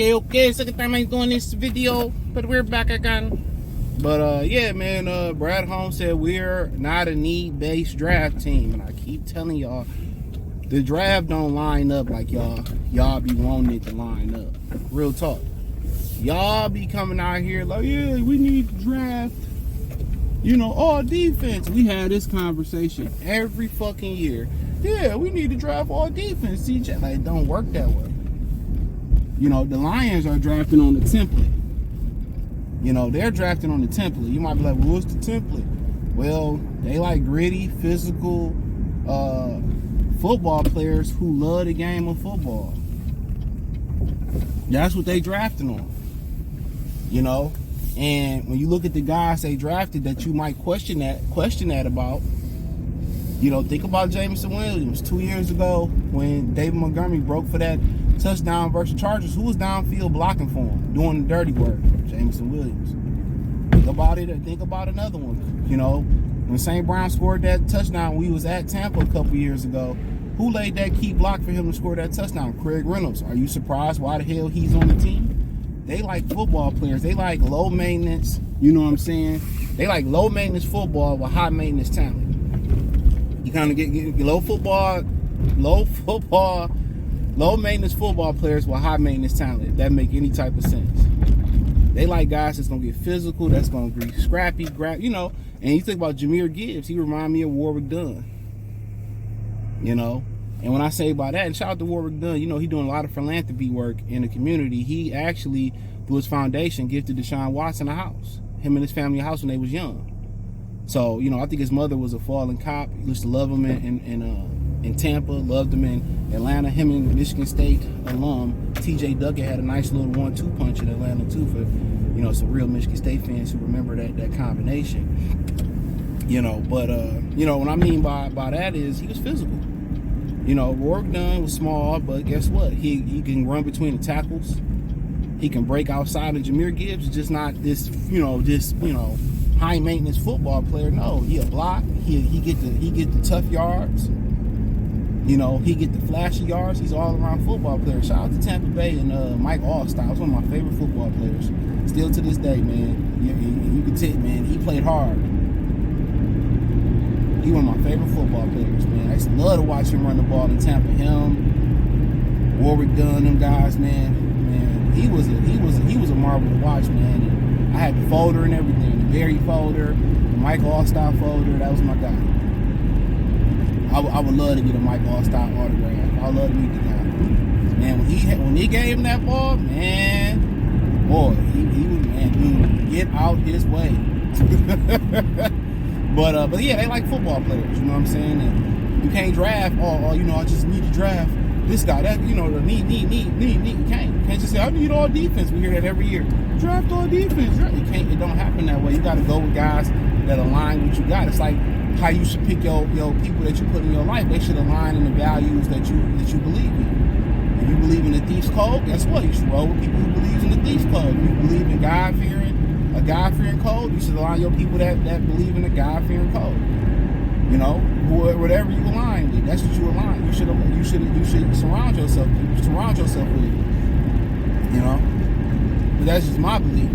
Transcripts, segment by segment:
Okay. Second time I'm doing this video, but we're back again. But yeah, man. Brad Holmes said we're not a need-based draft team, and I keep telling y'all, the draft don't line up like y'all be wanting it to line up. Real talk. Y'all be coming out here like, yeah, we need to draft, all defense. We had this conversation every fucking year. Yeah, we need to draft all defense. CJ, like, it don't work that way. The Lions are drafting on the template. They're drafting on the template. You might be like, well, what's the template? Well, they like gritty, physical football players who love the game of football. That's what they drafting on. And when you look at the guys they drafted that you might question that about, think about Jameson Williams 2 years ago when David Montgomery broke for that touchdown versus Chargers. Who was downfield blocking for him, doing the dirty work? Jameson Williams. Think about it. Think about another one. When St. Brown scored that touchdown, we was at Tampa a couple years ago. Who laid that key block for him to score that touchdown? Craig Reynolds. Are you surprised why the hell he's on the team? They like football players. They like low maintenance. You know what I'm saying? They like low maintenance football with high maintenance talent. You kind of get low maintenance football players with high maintenance talent, if that make any type of sense. They like guys that's gonna get physical, that's gonna be scrappy, and you think about Jahmyr Gibbs, he remind me of Warwick Dunn. And when I say by that, and shout out to Warwick Dunn, he doing a lot of philanthropy work in the community. He actually, through his foundation, gifted Deshaun Watson a house. Him and his family a house when they was young. So, I think his mother was a fallen cop. He used to love him in Tampa, loved him in Atlanta. Him and Michigan State alum TJ Duckett had a nice little 1-2 punch in Atlanta too for some real Michigan State fans who remember that combination. But what I mean by that is he was physical. Warwick Dunn was small, but guess what? He can run between the tackles. He can break outside. And Jahmyr Gibbs is just not this high maintenance football player. No, he a block. He get the tough yards. He get the flashy yards. He's all around football player. Shout out to Tampa Bay and Mike Allstott. He's one of my favorite football players. Still to this day, man. You can tell, man, he played hard. He one of my favorite football players, man. I used to love to watch him run the ball in Tampa. Him, Warwick Dunn, them guys, man. He was a marvel to watch, man. And I had the folder and everything, the Barry folder, the Mike Allstott folder. That was my guy. I would love to get a Mike Allstott autograph. I would love to meet the guy. Man, when he gave him that ball, man, boy, he was, man, get out his way. But yeah, they like football players, you know what I'm saying? And you can't draft, I just need to draft this guy, that, need. You can't just say, I need all defense. We hear that every year. Draft all defense. It don't happen that way. You got to go with guys that align with what you got. It's like how you should pick your people that you put in your life. They should align in the values that you believe in. If you believe in the thief's code, guess what? You should roll with people who believe in the thief's code. If you believe in a God-fearing code, you should align your people that believe in a God-fearing code. Whatever you align with, that's what you align. You should surround yourself with. But that's just my belief.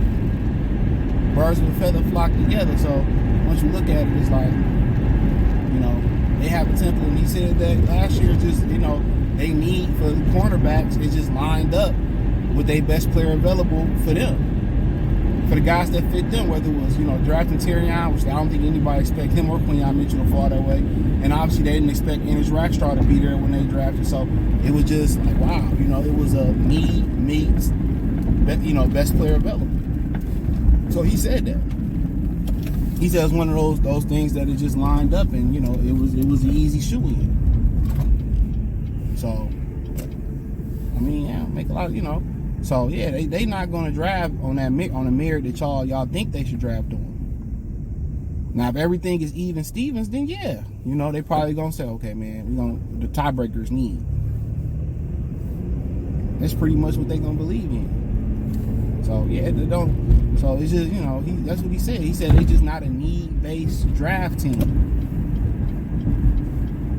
Birds of a feather flock together. So once you look at it, it's like, they have a template. And he said that last year, just they need for the cornerbacks, it just lined up with their best player available for them. For the guys that fit them, whether it was, drafting Terrion, which I don't think anybody expect him or Quinyon Mitchell to fall that way. And obviously they didn't expect Ennis Rackstar to be there when they drafted. So it was just like, wow, it was a need meets, best player available. So he said that. He said it's one of those things that it just lined up and, it was an easy shoe-in. So, make a lot of, So yeah, they not gonna draft on the merit that y'all think they should draft on. Now if everything is even Stevens, then yeah, they probably gonna say, okay, man, the tiebreakers need. That's pretty much what they gonna believe in. So yeah, they don't. So it's just that's what he said. He said they just not a need-based draft team.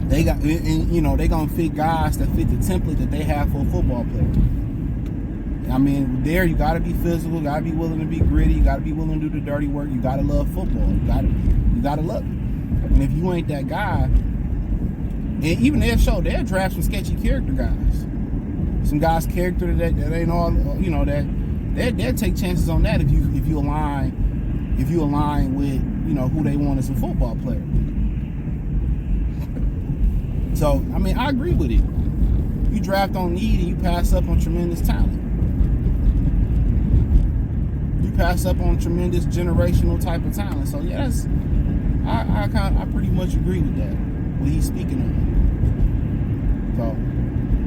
They got, and they gonna fit guys that fit the template that they have for a football player. I mean, there you got to be physical, got to be willing to be gritty, you got to be willing to do the dirty work. You got to love football. You got to love it. And if you ain't that guy, and even they'll draft some sketchy character guys, some guys' character that ain't all, you know, they'll take chances on that if you align with, you know, who they want as a football player. So I mean, I agree with it. You draft on need and you pass up on tremendous talent. You pass up on tremendous generational type of talent. So yeah, I pretty much agree with that, what he's speaking on. So,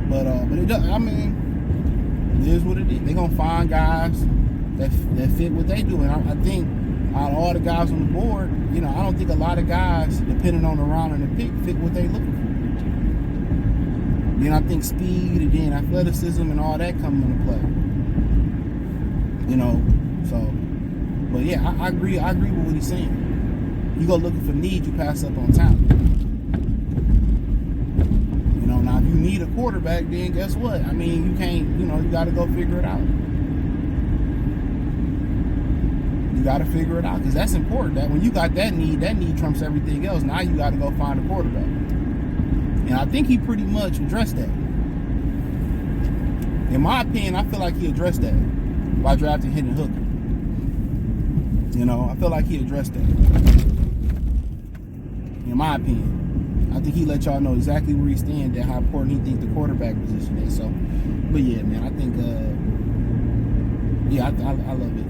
but it does, I mean, it is what it is. They're gonna find guys that fit what they do, and I think out of all the guys on the board, you know, I don't think a lot of guys, depending on the round and the pick, fit what they looking for. Then I think speed and then athleticism and all that come into play. You know, so, but yeah, I agree with what he's saying. You go looking for need, you pass up on talent. You know, now if you need a quarterback, then guess what? I mean, you can't, you know, you got to go figure it out. You got to figure it out, because that's important. That when you got that need trumps everything else. Now you got to go find a quarterback. And I think he pretty much addressed that. In my opinion, I feel like he addressed that by drafting Hendon Hooker. You know, I feel like he addressed that. In my opinion, I think he let y'all know exactly where he stands and how important he thinks the quarterback position is. So, but yeah, man, I think, yeah, I love it.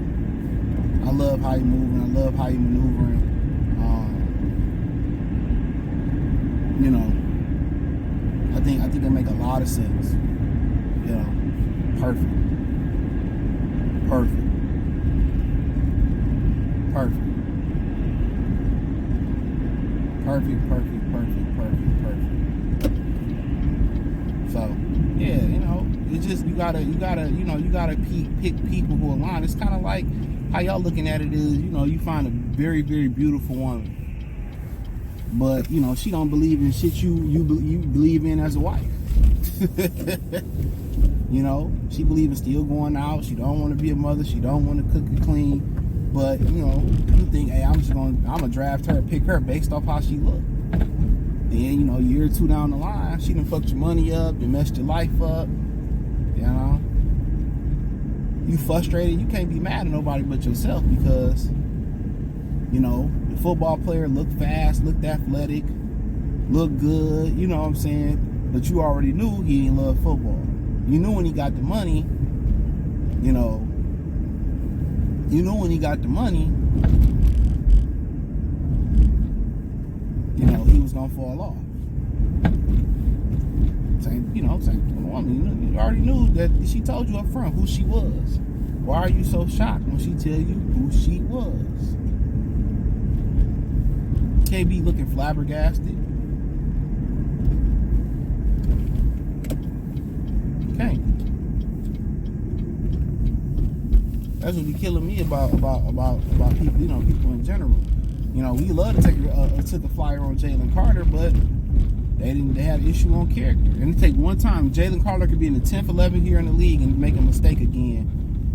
I love how he moving. I love how he maneuvering. You know, I think it make a lot of sense. You know, perfect. So yeah, you know, it's just you gotta pick people who align. It's kind of like how y'all looking at it is, you know, you find a very, very beautiful woman, but you know she don't believe in shit you believe in as a wife. You know, she believes in still going out. She don't want to be a mother. She don't want to cook and clean. But you know, you think, hey, I'm gonna draft her, pick her based off how she look. And you know, a year or two down the line, she done fucked your money up, done messed your life up. You know, you frustrated. You can't be mad at nobody but yourself, because you know the football player looked fast, looked athletic, looked good. You know what I'm saying? But you already knew he didn't love football. You knew when he got the money, you know. You knew when he got the money, you know, he was gonna fall off. Same woman. You already knew that she told you up front who she was. Why are you so shocked when she tell you who she was? Can't be looking flabbergasted. Can't. That's what be killing me about people, you know, people in general. You know, we love to took a flyer on Jalen Carter, but they had an issue on character. And it take one time. Jalen Carter could be in the 10th, 11th year in the league and make a mistake again.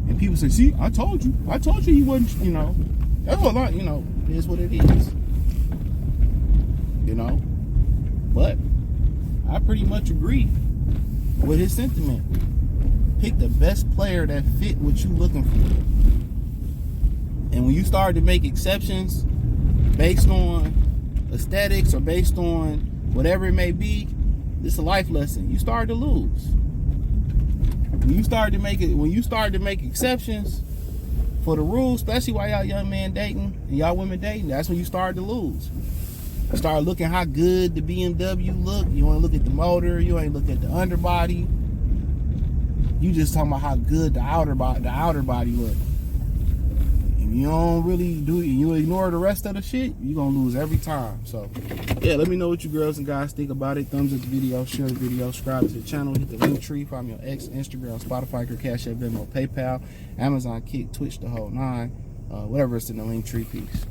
And people say, see, I told you he wasn't, you know. That's what you know, it is what it is. You know? But I pretty much agree with his sentiment. Pick the best player that fit what you looking for. And when you start to make exceptions based on aesthetics or based on whatever it may be, it's a life lesson. You start to lose. When you start to make exceptions for the rules, especially while y'all young men dating and y'all women dating, that's when you start to lose. You start looking how good the BMW look. You want to look at the motor. You ain't look at the underbody. You just talking about how good the outer body look. If you don't really do it, you ignore the rest of the shit, you're gonna lose every time. So yeah, let me know what you girls and guys think about it. Thumbs up the video, share the video, subscribe to the channel, hit the link tree, find me on X, Instagram, Spotify, Cash App, Venmo, PayPal, Amazon, Kick, Twitch, the whole nine. Whatever it's in the link tree. Peace.